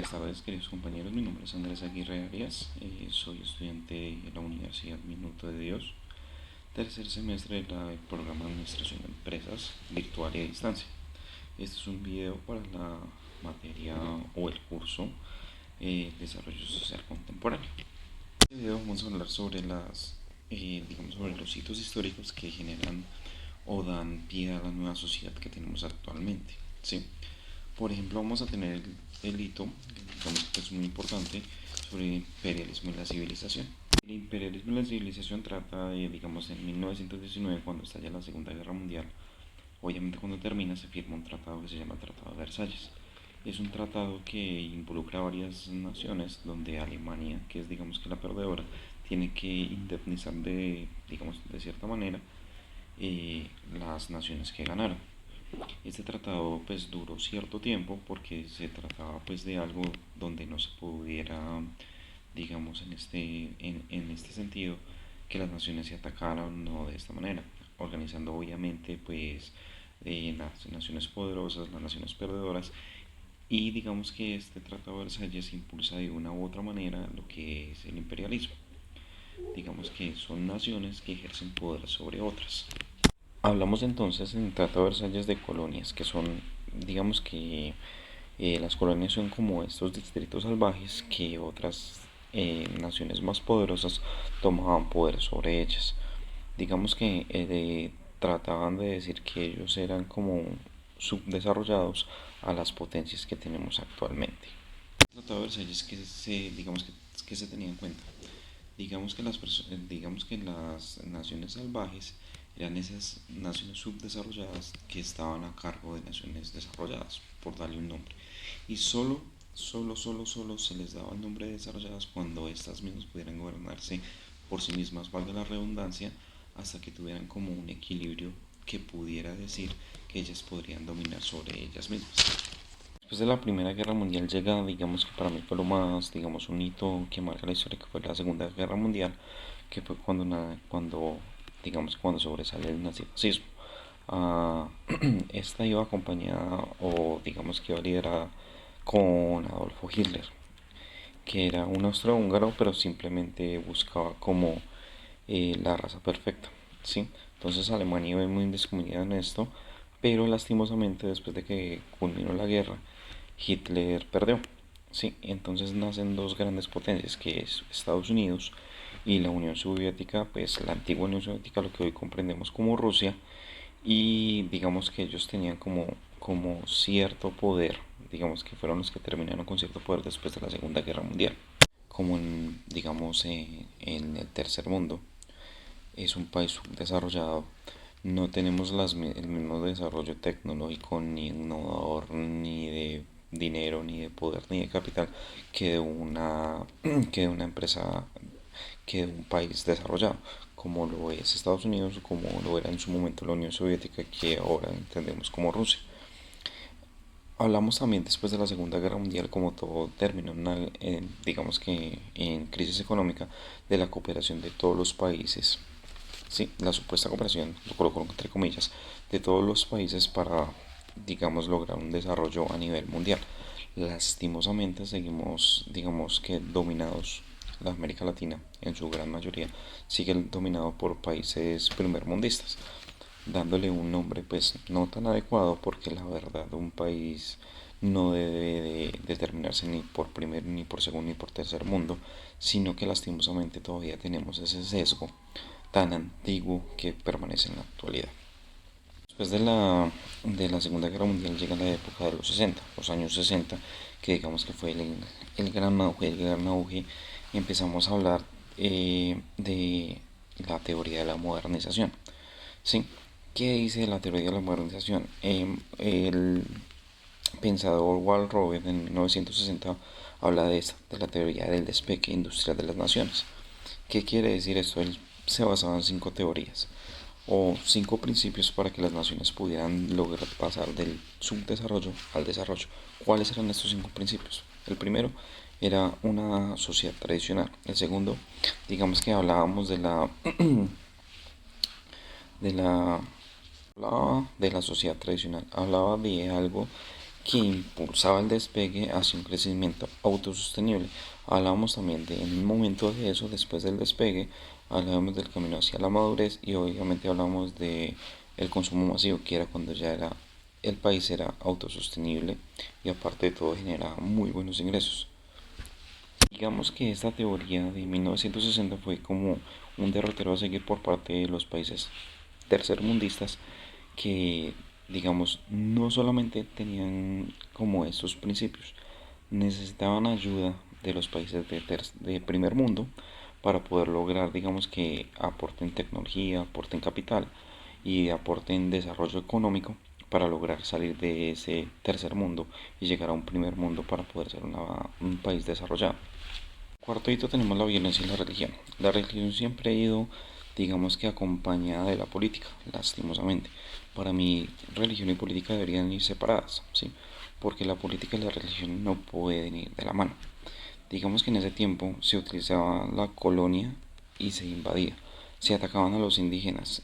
Buenas tardes, queridos compañeros. Mi nombre es Andrés Aguirre Arias. Soy estudiante de la Universidad Minuto de Dios, tercer semestre del programa de Administración de Empresas Virtual y a Distancia. Este es un video para la materia o el curso Desarrollo Social Contemporáneo. En este video vamos a hablar sobre sobre los hitos históricos que generan o dan pie a la nueva sociedad que tenemos actualmente. ¿Sí? Por ejemplo, vamos a tener el hito, digamos que es muy importante, sobre el imperialismo y la civilización. El imperialismo y la civilización trata de, digamos, en 1919, cuando estalla la Segunda Guerra Mundial. Obviamente cuando termina se firma un tratado que se llama Tratado de Versalles. Es un tratado que involucra a varias naciones, donde Alemania, que es digamos que la perdedora, tiene que indemnizar de cierta manera las naciones que ganaron. Este tratado pues duró cierto tiempo porque se trataba pues de algo donde no se pudiera, digamos en este sentido, que las naciones se atacaran no de esta manera, organizando obviamente pues las naciones poderosas, las naciones perdedoras, y digamos que este tratado de Versalles impulsa de una u otra manera lo que es el imperialismo. Digamos que son naciones que ejercen poder sobre otras. Hablamos entonces en el Tratado de Versalles de colonias, que son, digamos que las colonias son como estos distritos salvajes que otras naciones más poderosas tomaban poder sobre ellas. Digamos que trataban de decir que ellos eran como subdesarrollados a las potencias que tenemos actualmente. El Tratado de Versalles que se tenía en cuenta. Digamos que las naciones salvajes eran esas naciones subdesarrolladas que estaban a cargo de naciones desarrolladas, por darle un nombre. Y solo se les daba el nombre de desarrolladas cuando estas mismas pudieran gobernarse por sí mismas, valga la redundancia, hasta que tuvieran como un equilibrio que pudiera decir que ellas podrían dominar sobre ellas mismas. Después de la Primera Guerra Mundial llega, digamos que para mí fue lo más, digamos, un hito que marca la historia, que fue la Segunda Guerra Mundial, que fue cuando sobresale el nazifascismo. Uh, Esta iba acompañada, o digamos que iba liderada con Adolfo Hitler, que era un austrohúngaro, pero simplemente buscaba como la raza perfecta, ¿sí? Entonces Alemania iba muy indiscriminada en esto, pero lastimosamente después de que culminó la guerra, Hitler perdió. Sí, entonces nacen dos grandes potencias, que es Estados Unidos y la Unión Soviética, pues la antigua Unión Soviética, lo que hoy comprendemos como Rusia, y digamos que ellos tenían como cierto poder, digamos que fueron los que terminaron con cierto poder después de la Segunda Guerra Mundial, como en el tercer mundo. Es un país subdesarrollado, no tenemos el mismo desarrollo tecnológico ni innovador, ni de dinero, ni de poder, ni de capital que de que de una empresa, que de un país desarrollado, como lo es Estados Unidos o como lo era en su momento la Unión Soviética, que ahora entendemos como Rusia. Hablamos también después de la Segunda Guerra Mundial, como todo terminó digamos que en crisis económica, de la cooperación de todos los países. Sí, la supuesta cooperación, lo coloco entre comillas, de todos los países para, digamos, lograr un desarrollo a nivel mundial. Lastimosamente seguimos, digamos que dominados, la América Latina en su gran mayoría sigue dominado por países primermundistas, dándole un nombre pues no tan adecuado, porque la verdad un país no debe de determinarse ni por primer, ni por segundo, ni por tercer mundo, sino que lastimosamente todavía tenemos ese sesgo tan antiguo que permanece en la actualidad. Después de la Segunda Guerra Mundial llega la época de los 60, los años 60, que digamos que fue el gran auge, y empezamos a hablar de la teoría de la modernización. ¿Sí? ¿Qué dice la teoría de la modernización? El pensador Walt Robert en 1960 habla de la teoría del despegue industrial de las naciones. ¿Qué quiere decir esto? Él se basaba en 5 teorías o 5 principios para que las naciones pudieran lograr pasar del subdesarrollo al desarrollo. ¿Cuáles eran estos 5 principios? El primero era una sociedad tradicional. El segundo, digamos que hablábamos de la sociedad tradicional. Hablaba de algo que impulsaba el despegue hacia un crecimiento autosostenible. Hablábamos también de, en un momento de eso, después del despegue, hablábamos del camino hacia la madurez y obviamente hablamos de el consumo masivo, que era cuando ya era el país era autosostenible y aparte de todo generaba muy buenos ingresos. Digamos que esta teoría de 1960 fue como un derrotero a seguir por parte de los países tercermundistas que, digamos, no solamente tenían como estos principios, necesitaban ayuda de los países de primer mundo para poder lograr, digamos, que aporten tecnología, aporten capital y aporten desarrollo económico para lograr salir de ese tercer mundo y llegar a un primer mundo para poder ser un país desarrollado. Cuarto hito tenemos la violencia y la religión. La religión siempre ha ido, digamos que acompañada de la política, lastimosamente. Para mí, religión y política deberían ir separadas, ¿sí? Porque la política y la religión no pueden ir de la mano. Digamos que en ese tiempo se utilizaba la colonia y se invadía. Se atacaban a los indígenas,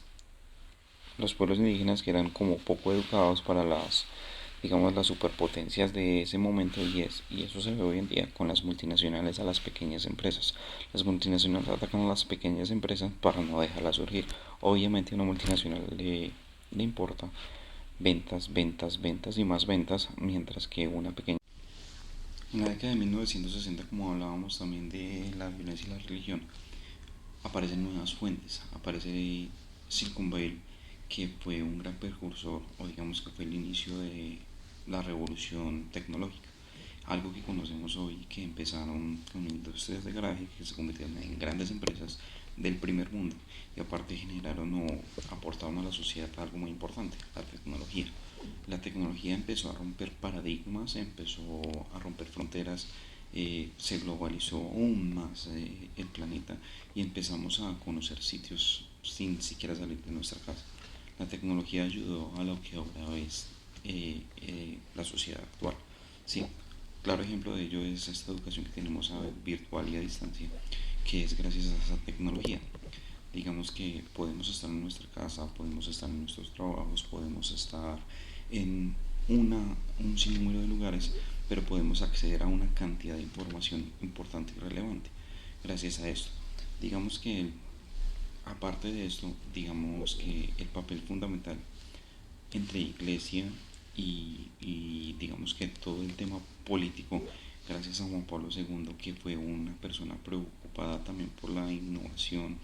los pueblos indígenas que eran como poco educados para las, digamos, las superpotencias de ese momento y eso se ve hoy en día con las multinacionales a las pequeñas empresas. Las multinacionales atacan a las pequeñas empresas para no dejarlas surgir. Obviamente a una multinacional le importa ventas, ventas, ventas y más ventas, mientras que una pequeña. En la década de 1960, como hablábamos también de la violencia y la religión, aparecen nuevas fuentes. Aparece Silicon Valley, que fue un gran precursor, o digamos que fue el inicio de la revolución tecnológica. Algo que conocemos hoy, que empezaron con industrias de garaje que se convirtieron en grandes empresas del primer mundo y aparte generaron o aportaron a la sociedad algo muy importante, la tecnología. La tecnología empezó a romper paradigmas, empezó a romper fronteras, se globalizó aún más el planeta y empezamos a conocer sitios sin siquiera salir de nuestra casa. La tecnología ayudó a lo que ahora es la sociedad actual. Sí, claro ejemplo de ello es esta educación que tenemos virtual y a distancia, que es gracias a esa tecnología. Digamos que podemos estar en nuestra casa, podemos estar en nuestros trabajos, podemos estar en un sinnúmero de lugares, pero podemos acceder a una cantidad de información importante y relevante gracias a esto. Digamos que aparte de esto, digamos que el papel fundamental entre iglesia y digamos que todo el tema político, gracias a Juan Pablo segundo, que fue una persona preocupada también por la innovación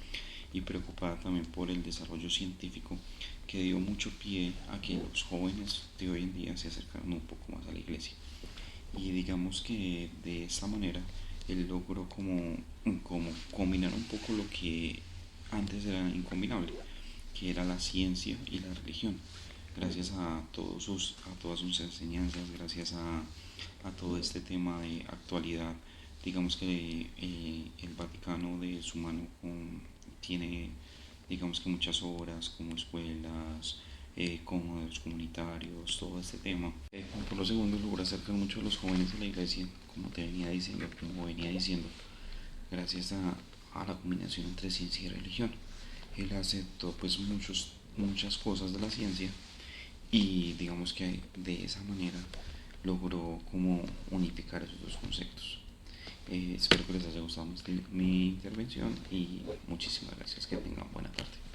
y preocupada también por el desarrollo científico, que dio mucho pie a que los jóvenes de hoy en día se acercaran un poco más a la iglesia. Y digamos que de esta manera él logró como combinar un poco lo que antes era incombinable, que era la ciencia y la religión. Gracias a todas sus enseñanzas, gracias a todo este tema de actualidad, digamos que el Vaticano de su mano tiene, digamos que muchas obras como escuelas, como los comunitarios, todo este tema. Juan Pablo II logra acercar mucho a los jóvenes de la iglesia, como venía diciendo, gracias a la combinación entre ciencia y religión. Él aceptó pues muchas cosas de la ciencia y digamos que de esa manera logró como unificar esos dos conceptos. Espero que les haya gustado mi intervención y muchísimas gracias, que tengan buena tarde.